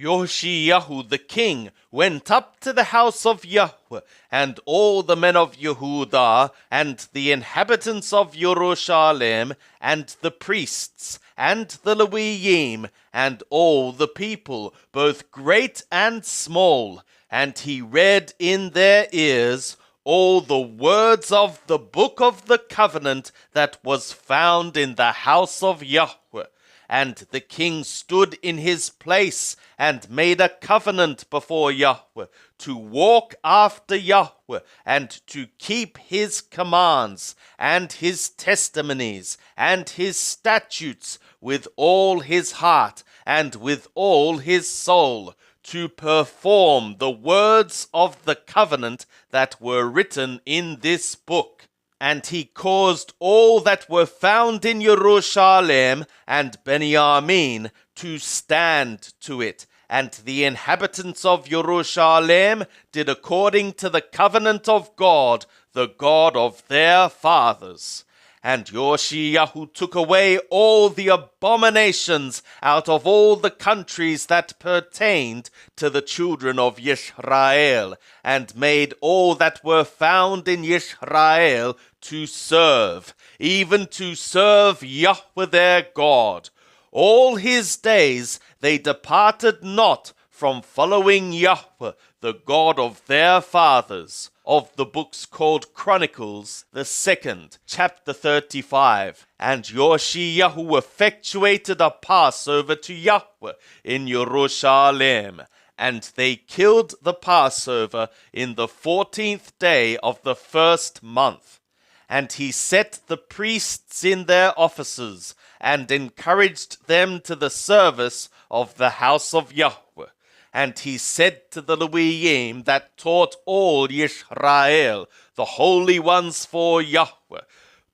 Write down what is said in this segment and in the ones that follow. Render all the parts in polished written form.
Yoshiyahu the king went up to the house of Yahweh, and all the men of Yehudah, and the inhabitants of Jerusalem, and the priests, and the Levim, and all the people, both great and small. And he read in their ears all the words of the book of the covenant that was found in the house of Yahweh. And the king stood in his place and made a covenant before Yahweh to walk after Yahweh and to keep his commands and his testimonies and his statutes with all his heart and with all his soul, to perform the words of the covenant that were written in this book. And he caused all that were found in Jerusalem and Benjamin to stand to it. And the inhabitants of Jerusalem did according to the covenant of God, the God of their fathers. And Yoshiyahu took away all the abominations out of all the countries that pertained to the children of Yisrael, and made all that were found in Yisrael to serve, even to serve Yahweh their God. All his days they departed not from following Yahweh, the God of their fathers. Of the books called Chronicles, the 2nd, chapter 35. And Yoshiyahu effectuated a Passover to Yahweh in Jerusalem. And they killed the Passover in the 14th day of the first month. And he set the priests in their offices, and encouraged them to the service of the house of Yahweh. And he said to the Levim that taught all Yisrael, the holy ones for Yahweh,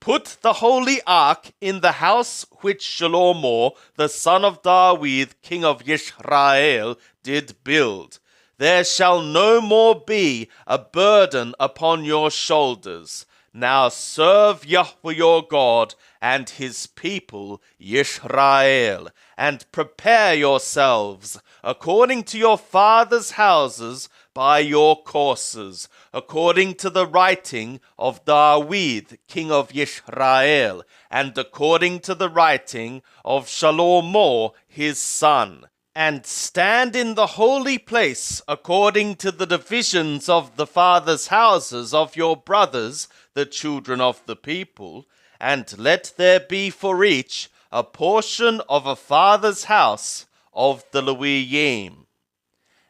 put the holy ark in the house which Shlomo, the son of David, king of Yisrael, did build. There shall no more be a burden upon your shoulders. Now serve Yahweh your God and his people Yisrael, and prepare yourselves according to your fathers' houses by your courses, according to the writing of David, king of Yisrael, and according to the writing of Shlomo his son. And stand in the holy place according to the divisions of the fathers' houses of your brothers, the children of the people, and let there be for each a portion of a father's house of the Levim.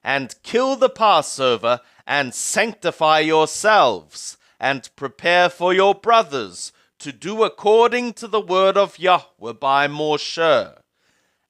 And kill the Passover, and sanctify yourselves, and prepare for your brothers to do according to the word of Yahweh by Moshe.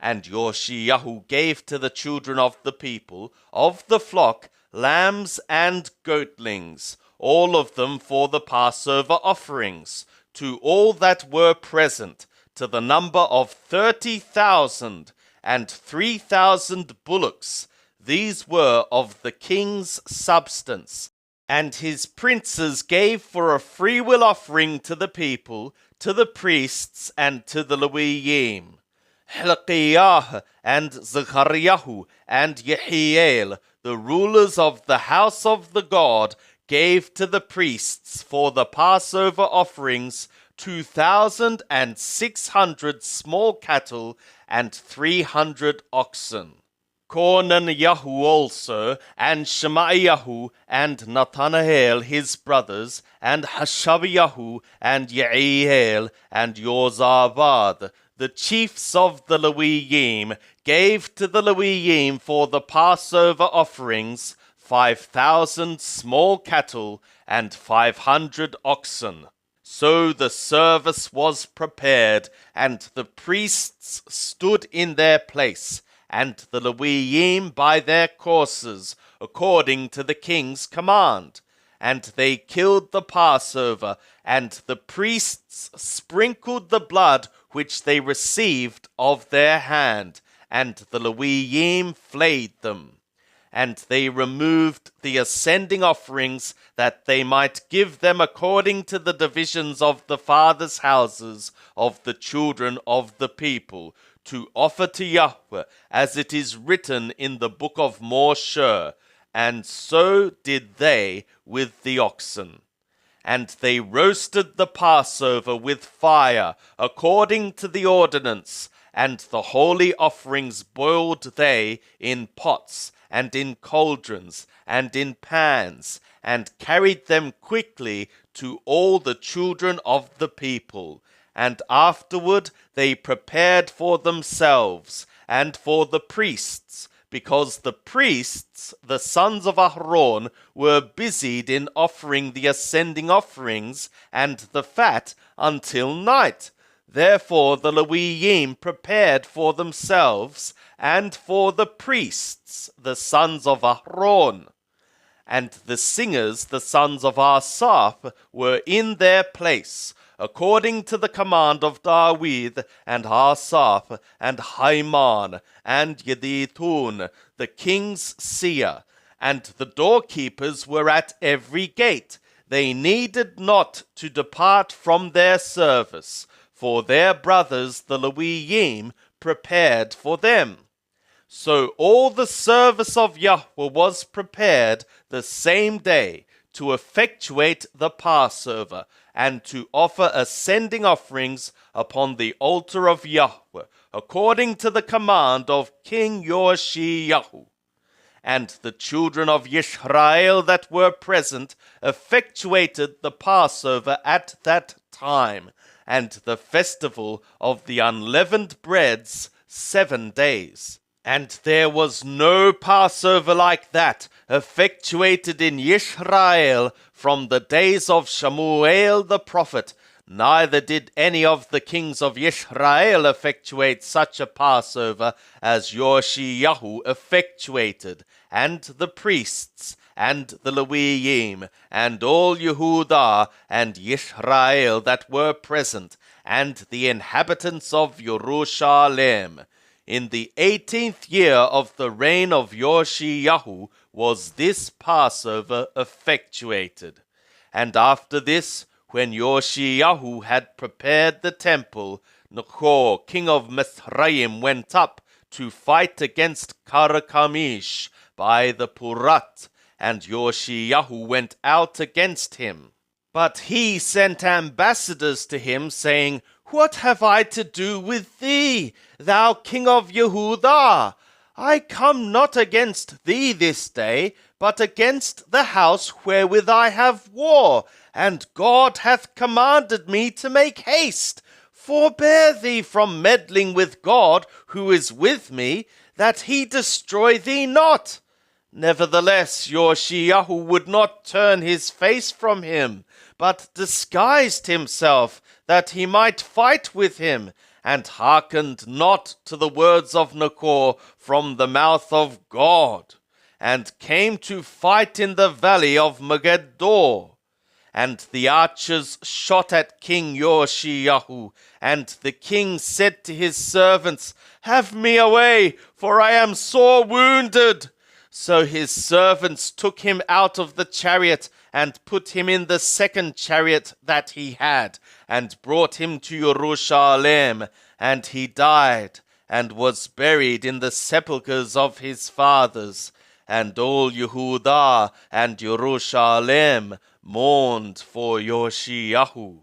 And Yoshiyahu gave to the children of the people of the flock lambs and goatlings, all of them for the Passover offerings, to all that were present, to the number of 30,000, and 3,000 bullocks. These were of the king's substance. And his princes gave for a freewill offering to the people, to the priests, and to the Levim. Hilkiah and Zechariah and Yehiel, the rulers of the house of the God, gave to the priests for the Passover offerings 2,600 small cattle and 300 oxen. Kornaniyahu also, and Shemaiah, and Nathanael his brothers, and Hashabiyahu, and Yehiel, and Yozabad, the chiefs of the Levim, gave to the Levim for the Passover offerings 5,000 small cattle and 500 oxen. So the service was prepared, and the priests stood in their place, and the Levim by their courses, according to the king's command. And they killed the Passover, and the priests sprinkled the blood which they received of their hand, and the Levim flayed them. And they removed the ascending offerings, that they might give them according to the divisions of the fathers' houses of the children of the people, to offer to Yahweh, as it is written in the book of Moshe, and so did they with the oxen. And they roasted the Passover with fire, according to the ordinance, and the holy offerings boiled they in pots, and in cauldrons, and in pans, and carried them quickly to all the children of the people. And afterward they prepared for themselves, and for the priests, because the priests, the sons of Aaron, were busied in offering the ascending offerings and the fat until night. Therefore the Leviim prepared for themselves, and for the priests, the sons of Aaron. And the singers, the sons of Asaph, were in their place, according to the command of David, and Asaph, and Haiman, and Yedithun, the king's seer. And the doorkeepers were at every gate. They needed not to depart from their service, for their brothers the Leviim prepared for them. So all the service of Yahweh was prepared the same day, to effectuate the Passover, and to offer ascending offerings upon the altar of Yahweh, according to the command of King Yoshiyahu. And the children of Yisrael that were present effectuated the Passover at that time, and the festival of the unleavened breads 7 days. And there was no Passover like that effectuated in Yisrael from the days of Shemuel the prophet, neither did any of the kings of Yisrael effectuate such a Passover as Yoshiyahu effectuated, and the priests, and the Leviim, and all Yehudah and Yisrael that were present, and the inhabitants of Jerusalem. In the 18th year of the reign of Yoshiyahu was this Passover effectuated. And after this, when Yoshiyahu had prepared the temple, Necho, king of Mithraim, went up to fight against Carchemish by the Purat, and Yoshiyahu went out against him. But he sent ambassadors to him, saying, What have I to do with thee, thou king of Yehudah? I come not against thee this day, but against the house wherewith I have war, and God hath commanded me to make haste. Forbear thee from meddling with God, who is with me, that he destroy thee not. Nevertheless, Yoshiyahu would not turn his face from him, but disguised himself, that he might fight with him, and hearkened not to the words of Necho from the mouth of God, and came to fight in the valley of Megiddo. And the archers shot at King Yoshiyahu, and the king said to his servants, Have me away, for I am sore wounded. So his servants took him out of the chariot, and put him in the second chariot that he had, and brought him to Jerusalem, and he died, and was buried in the sepulchres of his fathers. And all Yehudah and Jerusalem mourned for Yoshiyahu.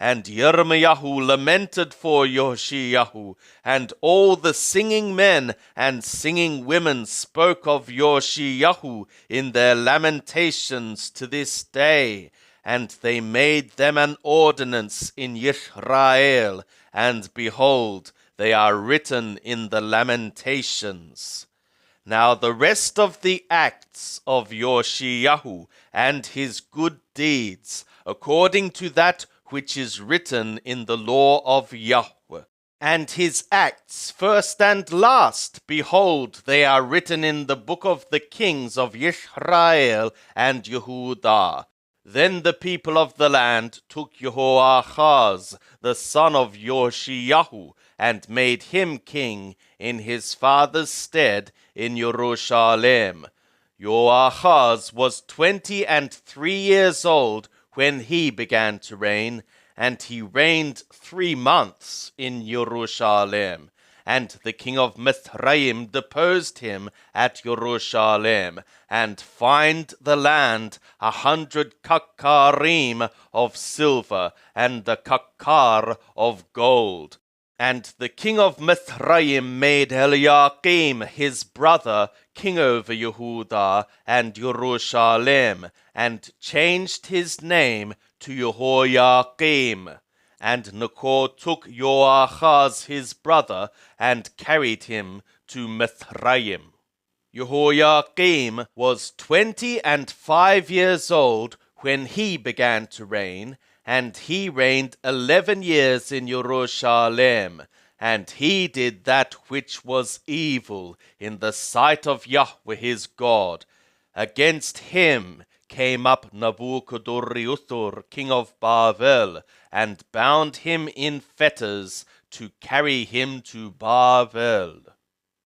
And Yirmiyahu lamented for Yoshiyahu, and all the singing men and singing women spoke of Yoshiyahu in their lamentations to this day. And they made them an ordinance in Yisrael, and behold, they are written in the lamentations. Now the rest of the acts of Yoshiyahu and his good deeds, according to that which is written in the law of Yahweh, and his acts first and last, behold, they are written in the book of the kings of Yisrael and Yehudah. Then the people of the land took Jehoahaz, the son of Yoshiyahu, and made him king in his father's stead in Jerusalem. Jehoahaz was 23 years old when he began to reign, and he reigned 3 months in Jerusalem. and the king of Mithraim deposed him at Jerusalem, and fined the land 100 kakarim of silver, and the kakar of gold. And the king of Mithraim made Eliakim his brother king over Yehudah and Jerusalem, and changed his name to Jehoiakim. And Necho took Joachaz his brother, and carried him to Mithraim. Jehoiakim was 25 years old when he began to reign, and he reigned 11 years in Jerusalem. And he did that which was evil in the sight of Yahweh his God. Against him came up Nabuchodonosor, king of Babel, and bound him in fetters to carry him to Babel.